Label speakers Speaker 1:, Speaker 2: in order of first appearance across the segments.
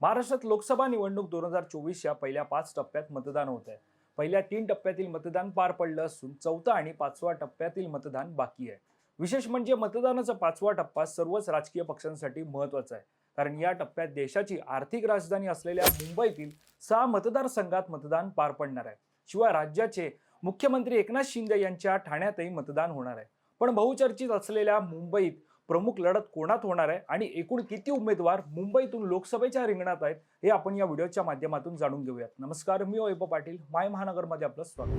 Speaker 1: महाराष्ट्रात लोकसभा निवडणूक 2024च्या पहिल्या 5 टप्प्यात मतदान होत आहे. पहिल्या 3 टप्प्यातील मतदान पार पडलं असून चौथा आणि 5वा टप्प्यातील मतदान बाकी आहे. विशेष म्हणजे मतदानाचा 5वा टप्पा सर्वच राजकीय पक्षांसाठी महत्त्वाचा आहे. कारण या टप्प्यात देशाची आर्थिक राजधानी असलेल्या मुंबईतील 6 मतदारसंघात मतदान पार पडणार आहे. शिवाय राज्याचे मुख्यमंत्री एकनाथ शिंदे यांच्या ठाण्यातही मतदान होणार आहे. पण बहुचर्चित असलेल्या मुंबईत प्रमुख लढत कोणात होणार आहे आणि एकूण किती उमेदवार मुंबईतून लोकसभेच्या रिंगणात आहेत हे आपण या व्हिडिओच्या माध्यमातून जाणून घेऊयात. नमस्कार, मी वैभव पाटील, माय महानगरमध्ये आपलं स्वागत.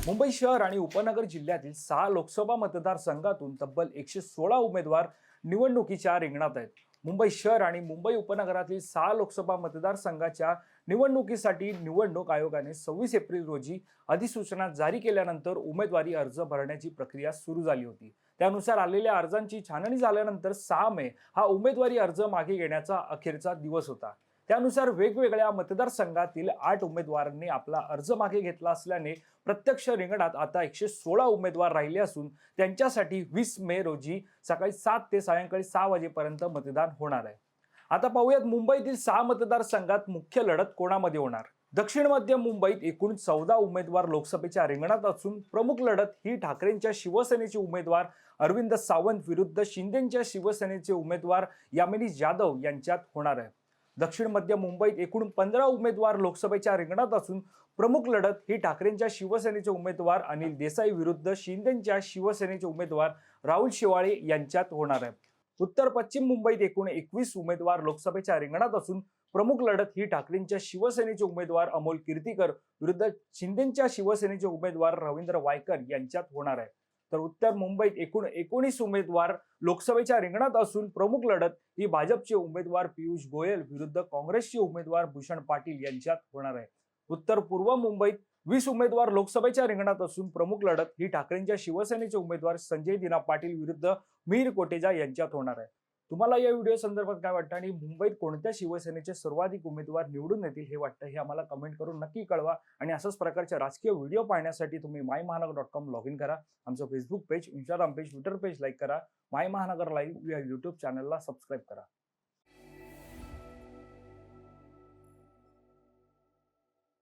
Speaker 1: मुंबई शहर आणि उपनगर जिल्ह्यातील 6 लोकसभा मतदारसंघातून तब्बल 116 उमेदवार निवडणुकीच्या रिंगणात आहेत. मुंबई शहर आणि मुंबई उपनगरातील 6 लोकसभा मतदारसंघाच्या निवडणुकीसाठी निवडणूक आयोगाने 26 एप्रिल रोजी अधिसूचना जारी केल्यानंतर उमेदवारी अर्ज भरण्याची प्रक्रिया सुरू झाली होती. त्यानुसार आलेल्या अर्जांची छाननी झाल्यानंतर 6 मे हा उमेदवारी अर्ज मागे घेण्याचा अखेरचा दिवस होता. त्यानुसार वेगवेगळ्या मतदारसंघातील 8 उमेदवारांनी आपला अर्ज मागे घेतला असल्याने प्रत्यक्ष रिंगणात आता 116 उमेदवार राहिले असून त्यांच्यासाठी 20 मे रोजी सकाळी 7 ते सायंकाळी 6 वाजेपर्यंत मतदान होणार आहे. आता पाहूयात मुंबईतील 6 मतदारसंघात मुख्य लढत कोणामध्ये होणार. दक्षिण मध्य मुंबईत एकूण 14 उमेदवार लोकसभेच्या रिंगणात असून प्रमुख लढत ही ठाकरेंच्या शिवसेनेचे उमेदवार अरविंद सावंत विरुद्ध शिंदेच्या शिवसेनेचे उमेदवार यामिनी जाधव यांच्यात होणार आहे. दक्षिण मध्य मुंबईत एकूण 15 उमेदवार लोकसभेच्या रिंगणात असून प्रमुख लढत ही ठाकरेंच्या शिवसेनेचे उमेदवार अनिल देसाई विरुद्ध शिंदेच्या शिवसेनेचे उमेदवार राहुल शेवाळे यांच्यात होणार आहे. उत्तर पश्चिम मुंबईत एकूण 21 उमेदवार लोकसभेच्या रिंगणात असून प्रमुख लढत ही ठाकरेंच्या शिवसेनेचे उमेदवार अमोल कीर्तीकर विरुद्ध शिंदेच्या शिवसेनेचे उमेदवार रवींद्र वायकर यांच्यात होणार आहे. तर उत्तर मुंबईत एकूण 19 उमेदवार लोकसभेच्या रिंगणात असून प्रमुख लढत ही भाजपचे उमेदवार पियुष गोयल विरुद्ध काँग्रेसचे उमेदवार भूषण पाटील यांच्यात होणार आहे. उत्तर पूर्व मुंबईत 20 उमेदवार लोकसभेच्या रिंगणात असून प्रमुख लढत ही ठाकरेंच्या शिवसेनेचे उमेदवार संजय दिना पाटील विरुद्ध मिहिर कोटेचा यांच्यात होणार आहे. तुम्हाला या व्हिडिओ संदर्भात काय वाटतं आणि मुंबईत कोणत्या शिवसेनेचे सर्वाधिक उमेदवार निवडून येतील हे वाटतं हे आम्हाला कमेंट करून नक्की कळवा. आणि अशाच प्रकारचे राजकीय व्हिडिओ पाहण्यासाठी तुम्ही mymahangar.com लॉग इन करा. आमचं Facebook page, Instagram page, Twitter page like करा. माय महानगर लाईव्ह या यूट्यूब चॅनलला सबस्क्राईब करा.